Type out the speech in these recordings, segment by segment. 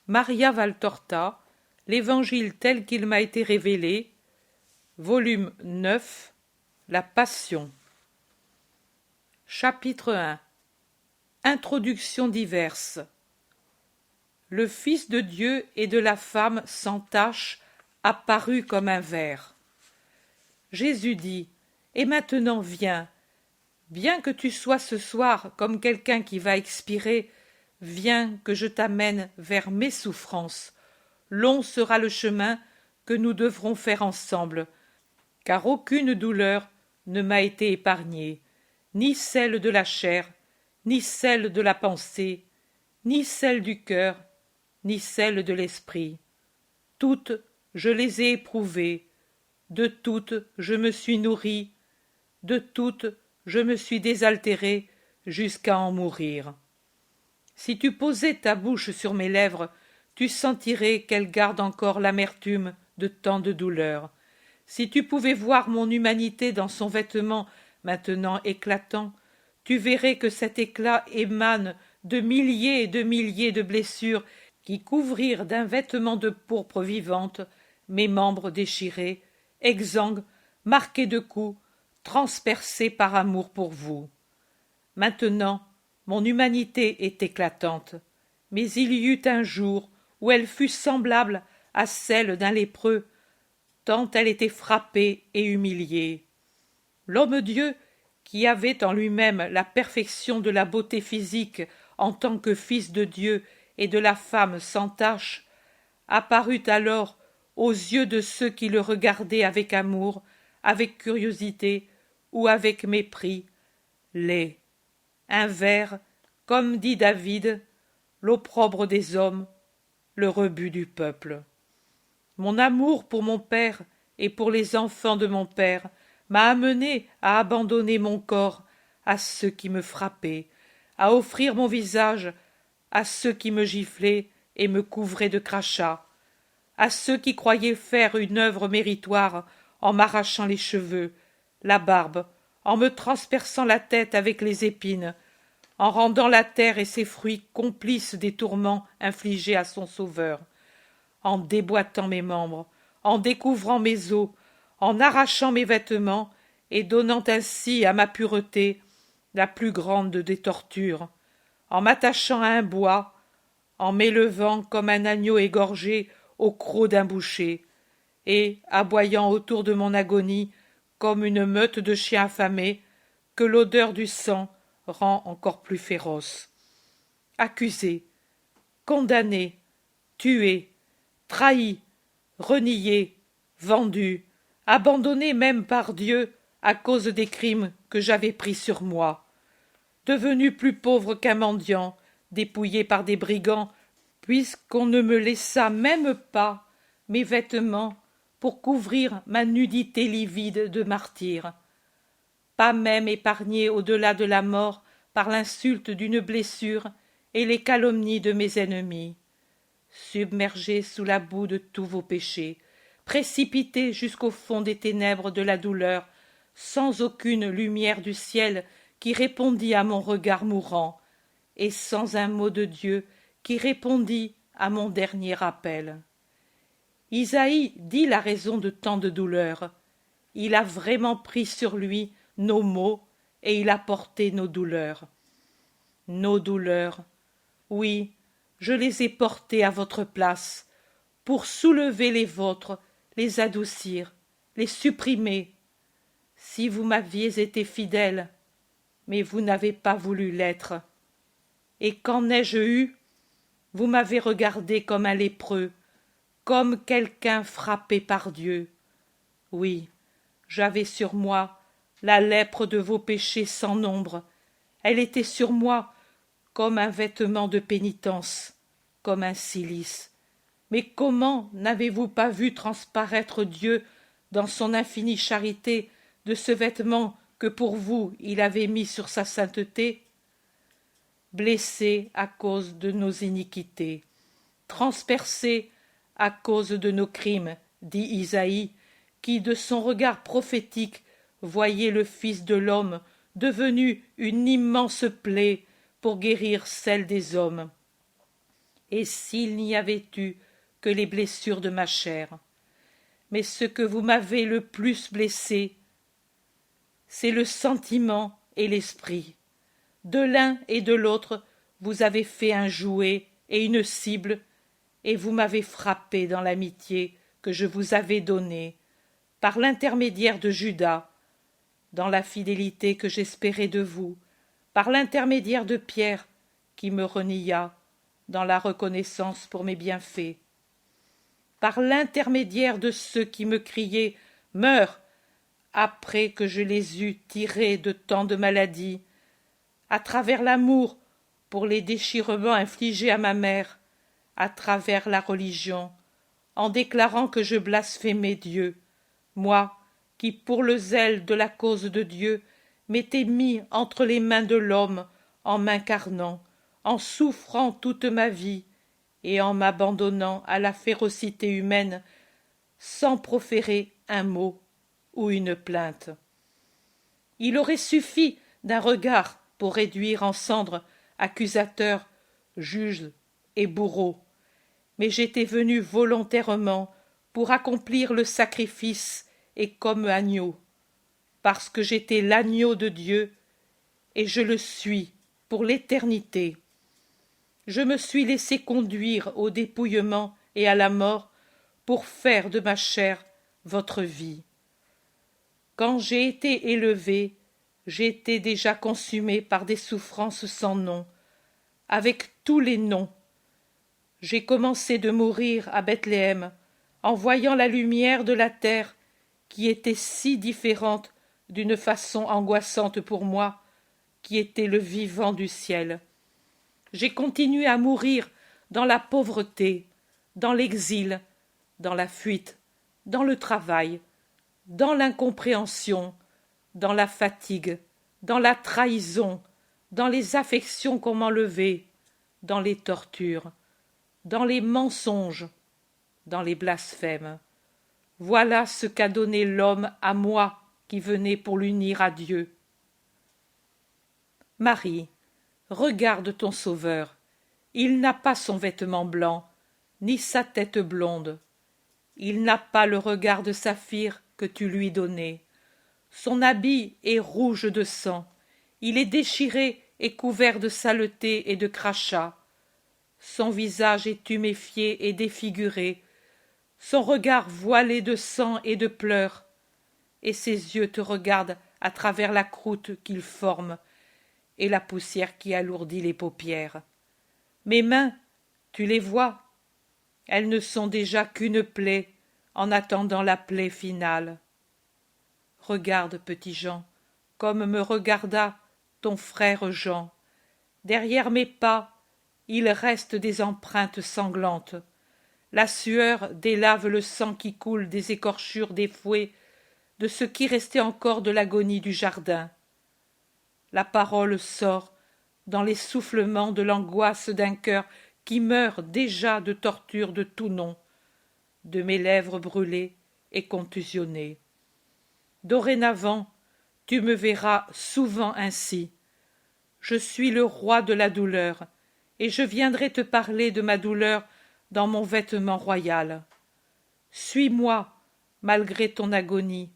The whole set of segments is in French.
Maria Valtorta, l'Évangile tel qu'il m'a été révélé, volume 9, La Passion. Chapitre 1. Introduction diverse. Le Fils de Dieu et de la femme sans tache apparut comme un ver. Jésus dit, « Et maintenant viens, bien que tu sois ce soir comme quelqu'un qui va expirer, viens que je t'amène vers mes souffrances. Long sera le chemin que nous devrons faire ensemble, car aucune douleur ne m'a été épargnée, ni celle de la chair, ni celle de la pensée, ni celle du cœur, ni celle de l'esprit. Toutes, je les ai éprouvées, de toutes je me suis nourri, de toutes je me suis désaltéré jusqu'à en mourir. Si tu posais ta bouche sur mes lèvres, tu sentirais qu'elles gardent encore l'amertume de tant de douleurs. Si tu pouvais voir mon humanité dans son vêtement maintenant éclatant, tu verrais que cet éclat émane de milliers et de milliers de blessures qui couvrirent d'un vêtement de pourpre vivante mes membres déchirés, exsangues, marqués de coups, transpercés par amour pour vous. Maintenant, mon humanité est éclatante, mais il y eut un jour où elle fut semblable à celle d'un lépreux, tant elle était frappée et humiliée. L'homme-dieu, qui avait en lui-même la perfection de la beauté physique en tant que fils de Dieu et de la femme sans tache, apparut alors aux yeux de ceux qui le regardaient avec amour, avec curiosité ou avec mépris, laid, un ver, comme dit David, l'opprobre des hommes, le rebut du peuple. Mon amour pour mon père et pour les enfants de mon père m'a amené à abandonner mon corps à ceux qui me frappaient, à offrir mon visage à ceux qui me giflaient et me couvraient de crachats, à ceux qui croyaient faire une œuvre méritoire en m'arrachant les cheveux, la barbe, en me transperçant la tête avec les épines, en rendant la terre et ses fruits complices des tourments infligés à son sauveur, en déboîtant mes membres, en découvrant mes os, en arrachant mes vêtements et donnant ainsi à ma pureté la plus grande des tortures, en m'attachant à un bois, en m'élevant comme un agneau égorgé au croc d'un boucher, et aboyant autour de mon agonie comme une meute de chiens affamés que l'odeur du sang rend encore plus féroce. Accusé, condamné, tué, trahi, renié, vendu, abandonné même par Dieu à cause des crimes que j'avais pris sur moi, devenu plus pauvre qu'un mendiant, dépouillé par des brigands, puisqu'on ne me laissa même pas mes vêtements pour couvrir ma nudité livide de martyr, pas même épargné au-delà de la mort par l'insulte d'une blessure et les calomnies de mes ennemis, submergé sous la boue de tous vos péchés, précipité jusqu'au fond des ténèbres de la douleur, sans aucune lumière du ciel qui répondit à mon regard mourant, et sans un mot de Dieu qui répondit à mon dernier appel. Isaïe dit la raison de tant de douleurs. Il a vraiment pris sur lui nos maux et il a porté nos douleurs. Nos douleurs, oui, je les ai portées à votre place, pour soulever les vôtres, les adoucir, les supprimer. Si vous m'aviez été fidèle, mais vous n'avez pas voulu l'être. Et qu'en ai-je eu? Vous m'avez regardé comme un lépreux, comme quelqu'un frappé par Dieu. Oui, j'avais sur moi la lèpre de vos péchés sans nombre. Elle était sur moi comme un vêtement de pénitence, comme un cilice. Mais comment n'avez-vous pas vu transparaître Dieu dans son infinie charité de ce vêtement que pour vous il avait mis sur sa sainteté? Blessé à cause de nos iniquités, transpercé à cause de nos crimes, dit Isaïe, qui de son regard prophétique voyait le Fils de l'homme devenu une immense plaie pour guérir celle des hommes. et s'il n'y avait eu que les blessures de ma chair. Mais ce que vous m'avez le plus blessé, c'est le sentiment et l'esprit. De l'un et de l'autre, vous avez fait un jouet et une cible, et vous m'avez frappé dans l'amitié que je vous avais donnée, par l'intermédiaire de Judas, dans la fidélité que j'espérais de vous, par l'intermédiaire de Pierre, qui me renia, dans la reconnaissance pour mes bienfaits, par l'intermédiaire de ceux qui me criaient « Meurs !» après que je les eus tirés de tant de maladies, à travers l'amour pour les déchirements infligés à ma mère, à travers la religion, en déclarant que je blasphémais Dieu, moi qui, pour le zèle de la cause de Dieu, m'étais mis entre les mains de l'homme en m'incarnant, en souffrant toute ma vie et en m'abandonnant à la férocité humaine sans proférer un mot ou une plainte. Il aurait suffi d'un regard pour réduire en cendres accusateurs, juges et bourreaux, mais j'étais venu volontairement pour accomplir le sacrifice et comme agneau, parce que j'étais l'agneau de Dieu et je le suis pour l'éternité. Je me suis laissé conduire au dépouillement et à la mort pour faire de ma chair votre vie. Quand j'ai été élevé, j'ai été déjà consumé par des souffrances sans nom, avec tous les noms. J'ai commencé de mourir à Bethléem, en voyant la lumière de la terre, qui était si différente d'une façon angoissante pour moi, qui était le vivant du ciel. J'ai continué à mourir dans la pauvreté, dans l'exil, dans la fuite, dans le travail, dans l'incompréhension, dans la fatigue, dans la trahison, dans les affections qu'on m'enlevait, dans les tortures, dans les mensonges, dans les blasphèmes. Voilà ce qu'a donné l'homme à moi qui venais pour l'unir à Dieu. Marie, regarde ton Sauveur. Il n'a pas son vêtement blanc, ni sa tête blonde. Il n'a pas le regard de saphir que tu lui donnais. Son habit est rouge de sang. Il est déchiré et couvert de saleté et de crachats. Son visage est tuméfié et défiguré, son regard voilé de sang et de pleurs, et ses yeux te regardent à travers la croûte qu'ils forment et la poussière qui alourdit les paupières. Mes mains, tu les vois, elles ne sont déjà qu'une plaie en attendant la plaie finale. Regarde, petit Jean, comme me regarda ton frère Jean. Derrière mes pas, il reste des empreintes sanglantes. La sueur délave le sang qui coule des écorchures des fouets, de ce qui restait encore de l'agonie du jardin. La parole sort dans l'essoufflement de l'angoisse d'un cœur qui meurt déjà de torture de tout nom, de mes lèvres brûlées et contusionnées. Dorénavant, tu me verras souvent ainsi. Je suis le roi de la douleur, et je viendrai te parler de ma douleur dans mon vêtement royal. Suis-moi, malgré ton agonie.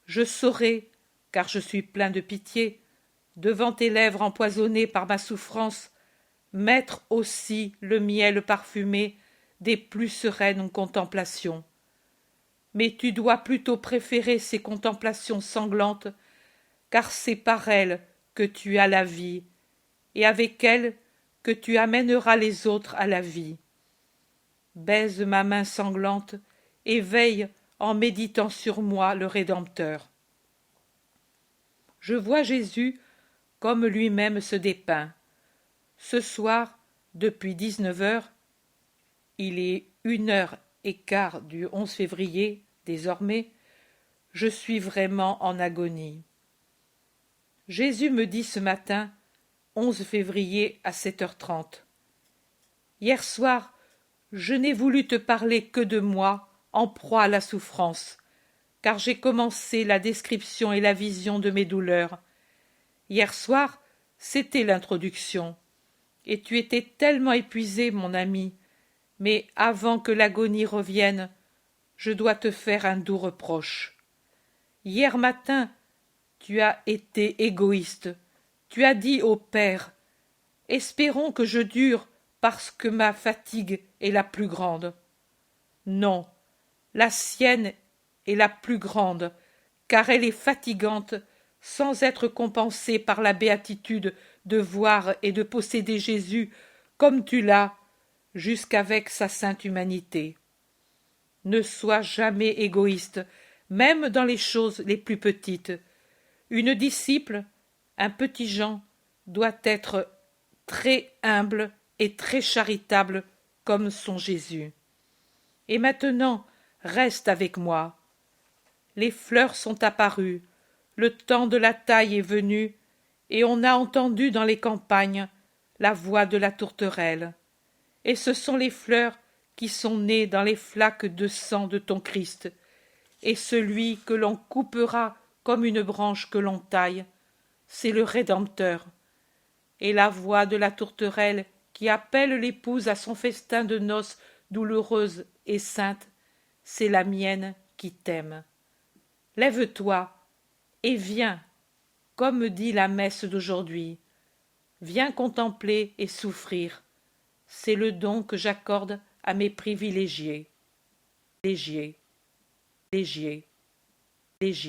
Je saurai, car je suis plein de pitié, devant tes lèvres empoisonnées par ma souffrance, mettre aussi le miel parfumé des plus sereines contemplations. Mais tu dois plutôt préférer ces contemplations sanglantes, car c'est par elles que tu as la vie, et avec elles que tu amèneras les autres à la vie. Baise ma main sanglante et veille en méditant sur moi le Rédempteur. Je vois Jésus comme lui-même se dépeint. Ce soir, depuis 19 heures, il est 1h15 du 11 février, désormais, je suis vraiment en agonie. Jésus me dit ce matin, 11 février à 7h30. Hier soir, je n'ai voulu te parler que de moi, en proie à la souffrance, car j'ai commencé la description et la vision de mes douleurs. Hier soir, c'était l'introduction, et tu étais tellement épuisé, mon ami. Mais avant que l'agonie revienne, je dois te faire un doux reproche. Hier matin, tu as été égoïste. Tu as dit au Père, espérons que je dure parce que ma fatigue est la plus grande. Non, la sienne est la plus grande, car elle est fatigante sans être compensée par la béatitude de voir et de posséder Jésus comme tu l'as, jusqu'avec sa sainte humanité. Ne sois jamais égoïste, même dans les choses les plus petites. Une disciple, un petit Jean, doit être très humble et très charitable comme son Jésus. Et maintenant, reste avec moi. Les fleurs sont apparues, le temps de la taille est venu, et on a entendu dans les campagnes la voix de la tourterelle. Et ce sont les fleurs qui sont nées dans les flaques de sang de ton Christ, et celui que l'on coupera comme une branche que l'on taille, c'est le Rédempteur. Et la voix de la tourterelle qui appelle l'épouse à son festin de noces douloureuse et sainte, c'est la mienne qui t'aime. Lève-toi et viens, comme dit la messe d'aujourd'hui. Viens contempler et souffrir. C'est le don que j'accorde à mes privilégiés. Légier, légier, légier.